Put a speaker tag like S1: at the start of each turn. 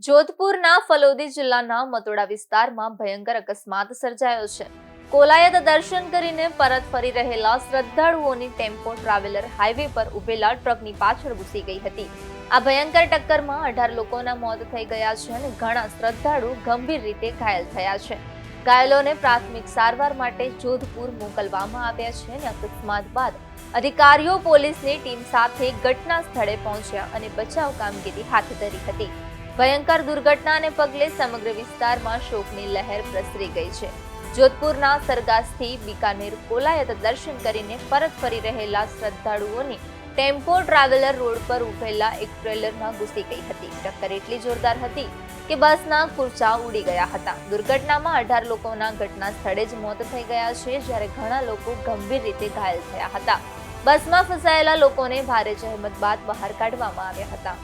S1: જોધપુરના ફલોદી જિલ્લાના મતોડા વિસ્તારમાં ભયંકર અકસ્માત સર્જાયો છે. કોલાયત દર્શન કરીને પરત ફરી રહેલા શ્રદ્ધાળુઓની ટેમ્પો ટ્રાવેલર હાઈવે પર ઉભેલા ટ્રકની પાછળ ઘૂસી ગઈ હતી. આ ભયંકર ટક્કરમાં 18 લોકોના મોત થઈ ગયા છે અને ઘણા શ્રદ્ધાળુ ગંભીર રીતે ઘાયલ થયા છે. ઘાયલોને પ્રાથમિક સારવાર માટે જોધપુર મોકલવામાં આવ્યા છે અને અકસ્માત બાદ અધિકારીઓ પોલીસની ટીમ સાથે ઘટના સ્થળે પહોંચ્યા અને બચાવ કામગીરી હાથ ધરી હતી. ભયંકર દુર્ઘટનાને પગલે સમગ્ર વિસ્તારમાં શોકની લહેર પ્રસરી ગઈ છે. જોધપુરના સરગાસથી બીકાનેર કોલાયત દર્શન કરીને પરત ફરી રહેલા શ્રદ્ધાળુઓની ટેમ્પો ટ્રાવેલર રોડ પર ઉભેલા એક ટ્રેલરમાં ઘૂસી ગઈ હતી. ટક્કર એટલી જોરદાર હતી કે બસના કુરચા ઉડી ગયા હતા. દુર્ઘટનામાં 18 લોકોના ઘટના સ્થળે જ મોત થઈ ગયા છે, જ્યારે ઘણા લોકો ગંભીર રીતે ઘાયલ થયા હતા. બસમાં ફસાયેલા લોકોને ભારે જહેમત બાદ બહાર કાઢવામાં આવ્યા હતા.